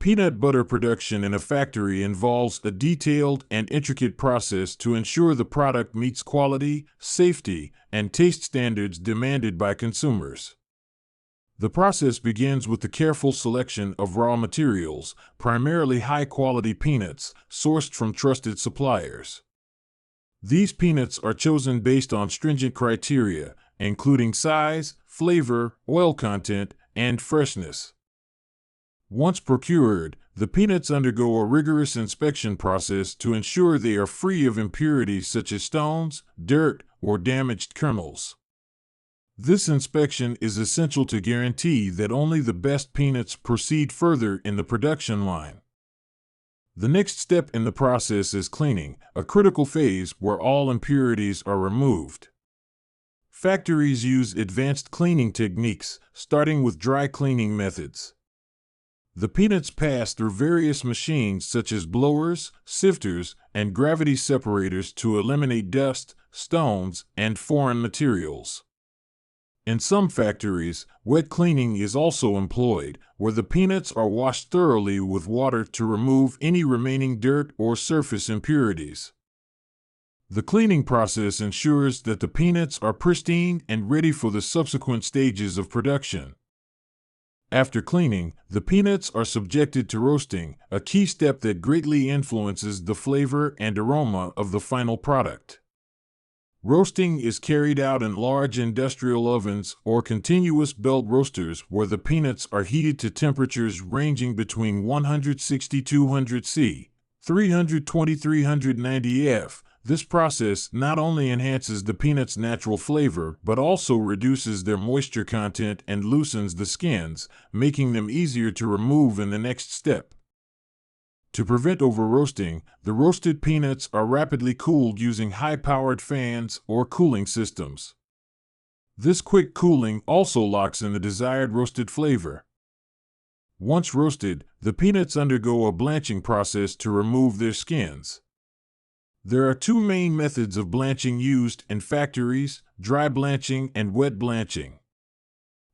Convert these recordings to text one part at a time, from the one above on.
Peanut butter production in a factory involves a detailed and intricate process to ensure the product meets quality, safety, and taste standards demanded by consumers. The process begins with the careful selection of raw materials, primarily high-quality peanuts, sourced from trusted suppliers. These peanuts are chosen based on stringent criteria, including size, flavor, oil content, and freshness. Once procured, the peanuts undergo a rigorous inspection process to ensure they are free of impurities such as stones, dirt, or damaged kernels. This inspection is essential to guarantee that only the best peanuts proceed further in the production line. The next step in the process is cleaning, a critical phase where all impurities are removed. Factories use advanced cleaning techniques, starting with dry cleaning methods. The peanuts pass through various machines such as blowers, sifters, and gravity separators to eliminate dust, stones, and foreign materials. In some factories, wet cleaning is also employed, where the peanuts are washed thoroughly with water to remove any remaining dirt or surface impurities. The cleaning process ensures that the peanuts are pristine and ready for the subsequent stages of production. After cleaning, the peanuts are subjected to roasting, a key step that greatly influences the flavor and aroma of the final product. Roasting is carried out in large industrial ovens or continuous belt roasters where the peanuts are heated to temperatures ranging between 160–200 C, 320–390 F. This process not only enhances the peanuts' natural flavor but also reduces their moisture content and loosens the skins, making them easier to remove in the next step. To prevent over-roasting, the roasted peanuts are rapidly cooled using high-powered fans or cooling systems. This quick cooling also locks in the desired roasted flavor. Once roasted, the peanuts undergo a blanching process to remove their skins. There are two main methods of blanching used in factories: dry blanching and wet blanching.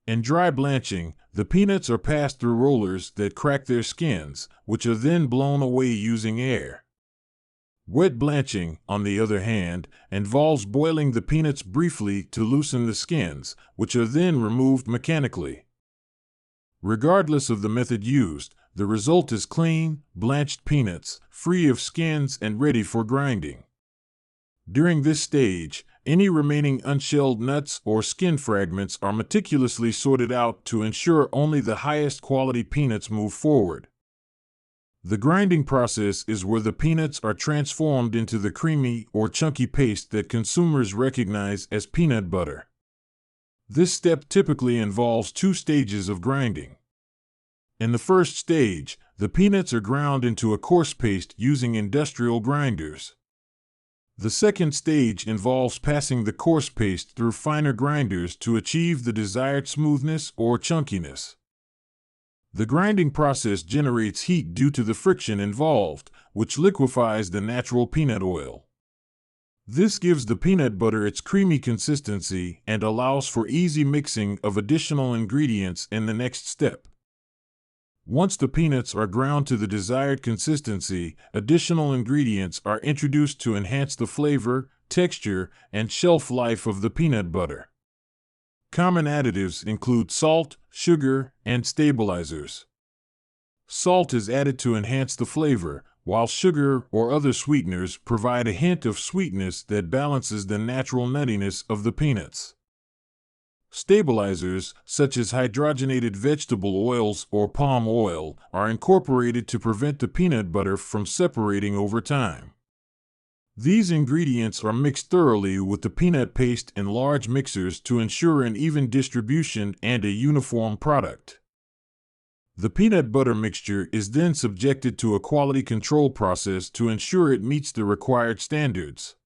In dry blanching, the peanuts are passed through rollers that crack their skins, which are then blown away using air. Wet blanching, on the other hand, involves boiling the peanuts briefly to loosen the skins, which are then removed mechanically. Regardless of the method used, the result is clean, blanched peanuts, free of skins and ready for grinding. During this stage, any remaining unshelled nuts or skin fragments are meticulously sorted out to ensure only the highest quality peanuts move forward. The grinding process is where the peanuts are transformed into the creamy or chunky paste that consumers recognize as peanut butter. This step typically involves two stages of grinding. In the first stage, the peanuts are ground into a coarse paste using industrial grinders. The second stage involves passing the coarse paste through finer grinders to achieve the desired smoothness or chunkiness. The grinding process generates heat due to the friction involved, which liquefies the natural peanut oil. This gives the peanut butter its creamy consistency and allows for easy mixing of additional ingredients in the next step. Once the peanuts are ground to the desired consistency, additional ingredients are introduced to enhance the flavor, texture, and shelf life of the peanut butter. Common additives include salt, sugar, and stabilizers. Salt is added to enhance the flavor, while sugar or other sweeteners provide a hint of sweetness that balances the natural nuttiness of the peanuts. Stabilizers, such as hydrogenated vegetable oils or palm oil, are incorporated to prevent the peanut butter from separating over time. These ingredients are mixed thoroughly with the peanut paste in large mixers to ensure an even distribution and a uniform product. The peanut butter mixture is then subjected to a quality control process to ensure it meets the required standards.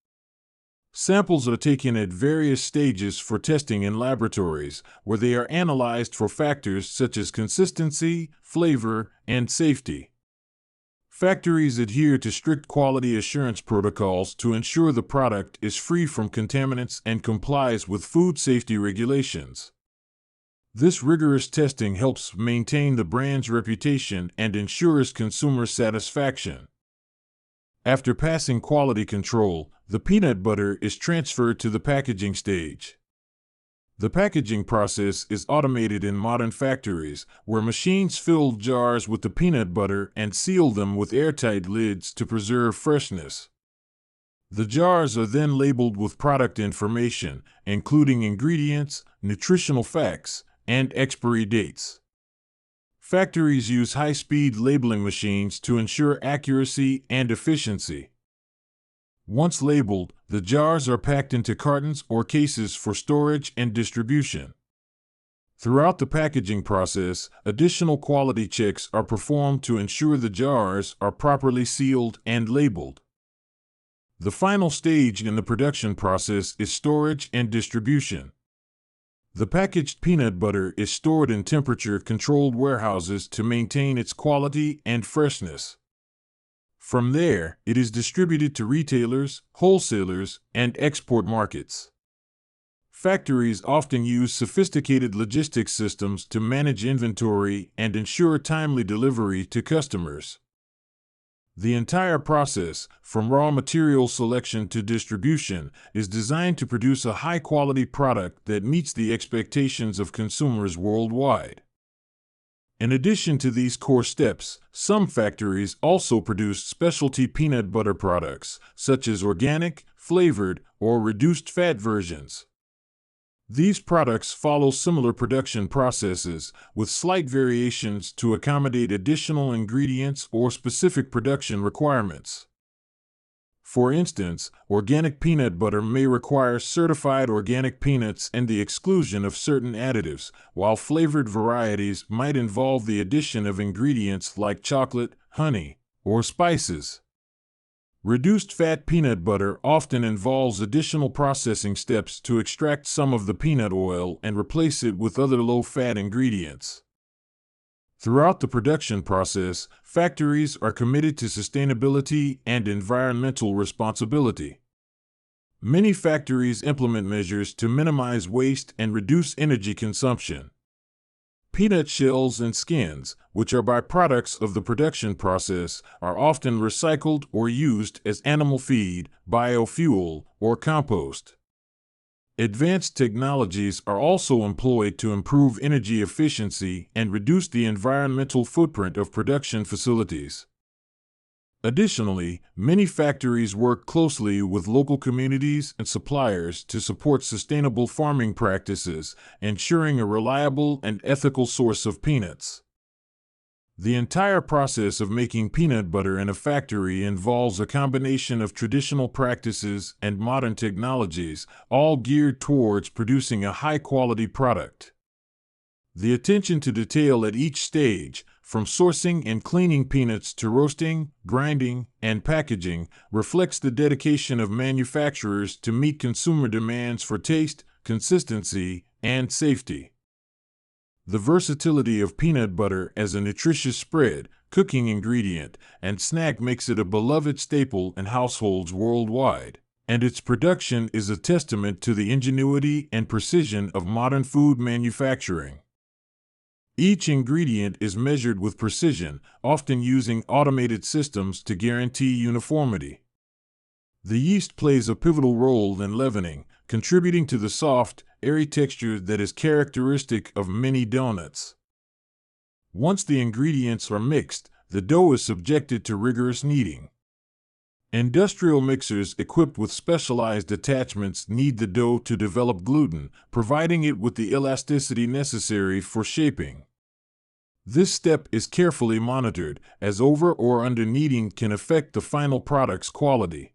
Samples are taken at various stages for testing in laboratories, where they are analyzed for factors such as consistency, flavor, and safety. Factories adhere to strict quality assurance protocols to ensure the product is free from contaminants and complies with food safety regulations. This rigorous testing helps maintain the brand's reputation and ensures consumer satisfaction. After passing quality control, the peanut butter is transferred to the packaging stage. The packaging process is automated in modern factories, where machines fill jars with the peanut butter and seal them with airtight lids to preserve freshness. The jars are then labeled with product information, including ingredients, nutritional facts, and expiry dates. Factories use high-speed labeling machines to ensure accuracy and efficiency. Once labeled, the jars are packed into cartons or cases for storage and distribution. Throughout the packaging process, additional quality checks are performed to ensure the jars are properly sealed and labeled. The final stage in the production process is storage and distribution. The packaged peanut butter is stored in temperature-controlled warehouses to maintain its quality and freshness. From there, it is distributed to retailers, wholesalers, and export markets. Factories often use sophisticated logistics systems to manage inventory and ensure timely delivery to customers. The entire process, from raw material selection to distribution, is designed to produce a high-quality product that meets the expectations of consumers worldwide. In addition to these core steps, some factories also produce specialty peanut butter products, such as organic, flavored, or reduced-fat versions. These products follow similar production processes, with slight variations to accommodate additional ingredients or specific production requirements. For instance, organic peanut butter may require certified organic peanuts and the exclusion of certain additives, while flavored varieties might involve the addition of ingredients like chocolate, honey, or spices. Reduced-fat peanut butter often involves additional processing steps to extract some of the peanut oil and replace it with other low-fat ingredients. Throughout the production process, factories are committed to sustainability and environmental responsibility. Many factories implement measures to minimize waste and reduce energy consumption. Peanut shells and skins, which are byproducts of the production process, are often recycled or used as animal feed, biofuel, or compost. Advanced technologies are also employed to improve energy efficiency and reduce the environmental footprint of production facilities. Additionally, many factories work closely with local communities and suppliers to support sustainable farming practices, ensuring a reliable and ethical source of peanuts. The entire process of making peanut butter in a factory involves a combination of traditional practices and modern technologies, all geared towards producing a high-quality product. The attention to detail at each stage, from sourcing and cleaning peanuts to roasting, grinding, and packaging, reflects the dedication of manufacturers to meet consumer demands for taste, consistency, and safety. The versatility of peanut butter as a nutritious spread, cooking ingredient, and snack makes it a beloved staple in households worldwide, and its production is a testament to the ingenuity and precision of modern food manufacturing. Each ingredient is measured with precision, often using automated systems to guarantee uniformity. The yeast plays a pivotal role in leavening, contributing to the soft, airy texture that is characteristic of many donuts. Once the ingredients are mixed, the dough is subjected to rigorous kneading. Industrial mixers equipped with specialized attachments knead the dough to develop gluten, providing it with the elasticity necessary for shaping. This step is carefully monitored, as over or under kneading can affect the final product's quality.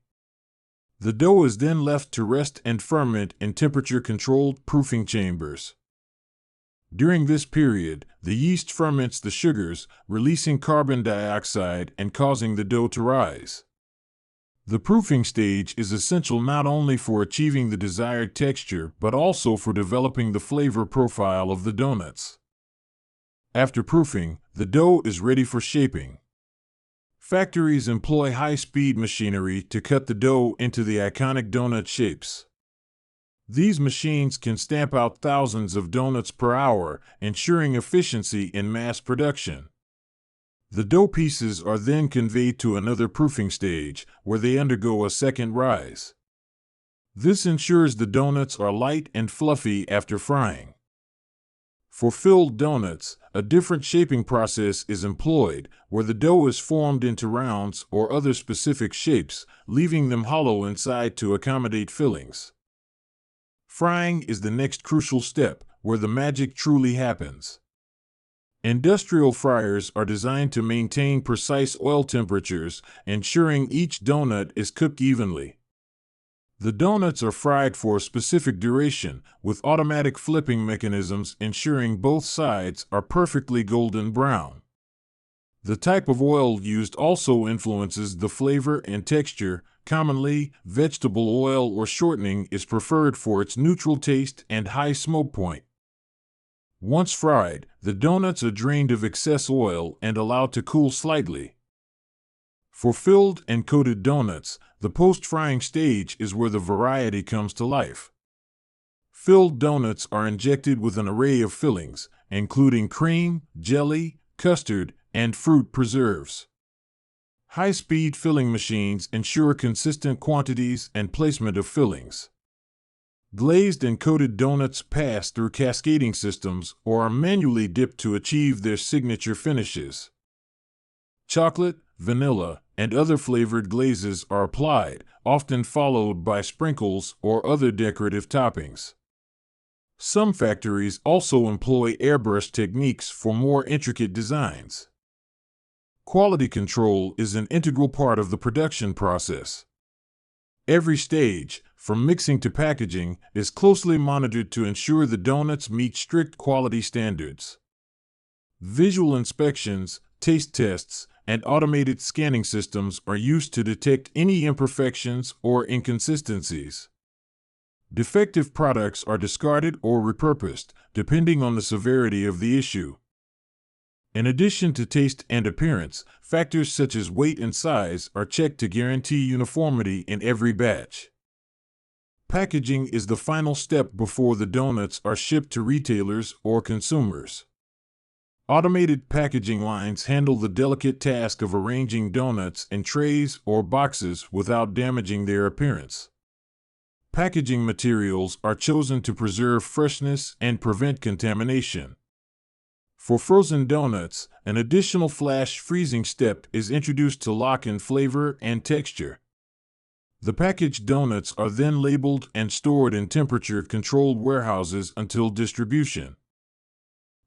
The dough is then left to rest and ferment in temperature-controlled proofing chambers. During this period, the yeast ferments the sugars, releasing carbon dioxide and causing the dough to rise. The proofing stage is essential not only for achieving the desired texture but also for developing the flavor profile of the donuts. After proofing, the dough is ready for shaping. Factories employ high-speed machinery to cut the dough into the iconic donut shapes. These machines can stamp out thousands of donuts per hour, ensuring efficiency in mass production. The dough pieces are then conveyed to another proofing stage, where they undergo a second rise. This ensures the donuts are light and fluffy after frying. For filled donuts, a different shaping process is employed, where the dough is formed into rounds or other specific shapes, leaving them hollow inside to accommodate fillings. Frying is the next crucial step, where the magic truly happens. Industrial fryers are designed to maintain precise oil temperatures, ensuring each donut is cooked evenly. The donuts are fried for a specific duration, with automatic flipping mechanisms ensuring both sides are perfectly golden brown. The type of oil used also influences the flavor and texture. Commonly, vegetable oil or shortening is preferred for its neutral taste and high smoke point. Once fried, the donuts are drained of excess oil and allowed to cool slightly. For filled and coated donuts, the post-frying stage is where the variety comes to life. Filled donuts are injected with an array of fillings, including cream, jelly, custard, and fruit preserves. High-speed filling machines ensure consistent quantities and placement of fillings. Glazed and coated donuts pass through cascading systems or are manually dipped to achieve their signature finishes. Chocolate, vanilla, and other flavored glazes are applied, often followed by sprinkles or other decorative toppings. Some factories also employ airbrush techniques for more intricate designs. Quality control is an integral part of the production process. Every stage, from mixing to packaging, is closely monitored to ensure the donuts meet strict quality standards. Visual inspections, taste tests, and automated scanning systems are used to detect any imperfections or inconsistencies. Defective products are discarded or repurposed, depending on the severity of the issue. In addition to taste and appearance, factors such as weight and size are checked to guarantee uniformity in every batch. Packaging is the final step before the donuts are shipped to retailers or consumers. Automated packaging lines handle the delicate task of arranging donuts in trays or boxes without damaging their appearance. Packaging materials are chosen to preserve freshness and prevent contamination. For frozen donuts, an additional flash freezing step is introduced to lock in flavor and texture. The packaged donuts are then labeled and stored in temperature-controlled warehouses until distribution.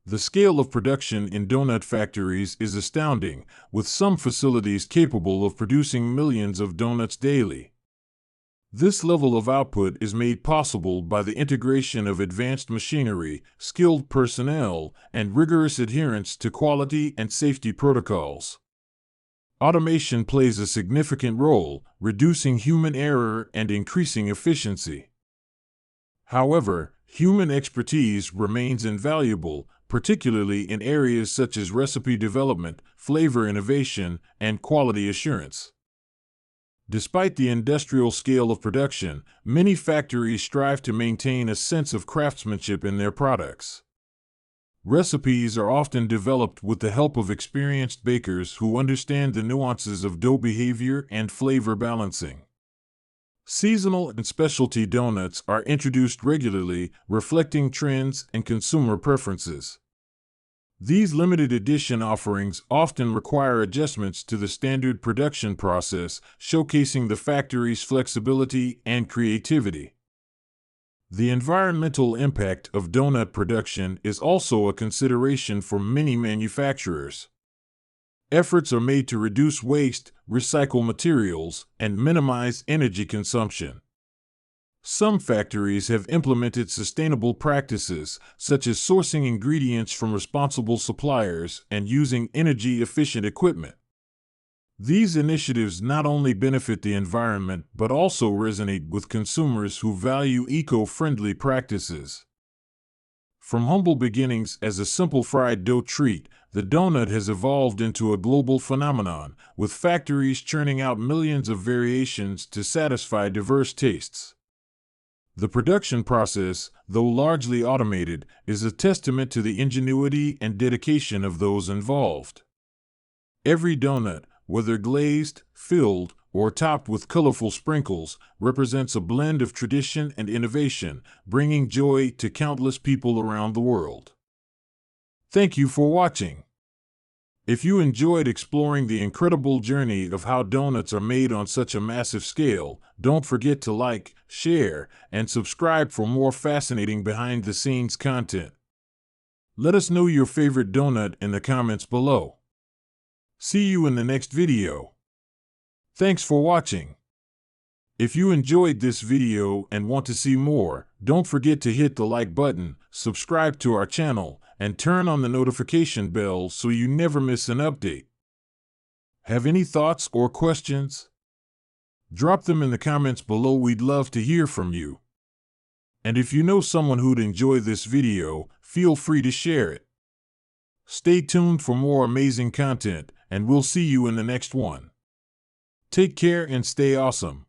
The scale of production in donut factories is astounding, with some facilities capable of producing millions of donuts daily. This level of output is made possible by the integration of advanced machinery, skilled personnel, and rigorous adherence to quality and safety protocols. Automation plays a significant role, reducing human error and increasing efficiency. However, human expertise remains invaluable, particularly in areas such as recipe development, flavor innovation, and quality assurance. Despite the industrial scale of production, many factories strive to maintain a sense of craftsmanship in their products. Recipes are often developed with the help of experienced bakers who understand the nuances of dough behavior and flavor balancing. Seasonal and specialty donuts are introduced regularly, reflecting trends and consumer preferences. These limited edition offerings often require adjustments to the standard production process, showcasing the factory's flexibility and creativity. The environmental impact of donut production is also a consideration for many manufacturers. Efforts are made to reduce waste, recycle materials, and minimize energy consumption. Some factories have implemented sustainable practices, such as sourcing ingredients from responsible suppliers and using energy-efficient equipment. These initiatives not only benefit the environment but also resonate with consumers who value eco-friendly practices. From humble beginnings as a simple fried dough treat, the donut has evolved into a global phenomenon, with factories churning out millions of variations to satisfy diverse tastes. The production process, though largely automated, is a testament to the ingenuity and dedication of those involved. Every donut, whether glazed, filled, or topped with colorful sprinkles, represents a blend of tradition and innovation, bringing joy to countless people around the world. Thank you for watching. If you enjoyed exploring the incredible journey of how donuts are made on such a massive scale, don't forget to like, share, and subscribe for more fascinating behind-the-scenes content. Let us know your favorite donut in the comments below. See you in the next video. Thanks for watching. If you enjoyed this video and want to see more, don't forget to hit the like button, subscribe to our channel, and turn on the notification bell so you never miss an update. Have any thoughts or questions? Drop them in the comments below. We'd love to hear from you. And if you know someone who'd enjoy this video, feel free to share it. Stay tuned for more amazing content, and we'll see you in the next one. Take care and stay awesome.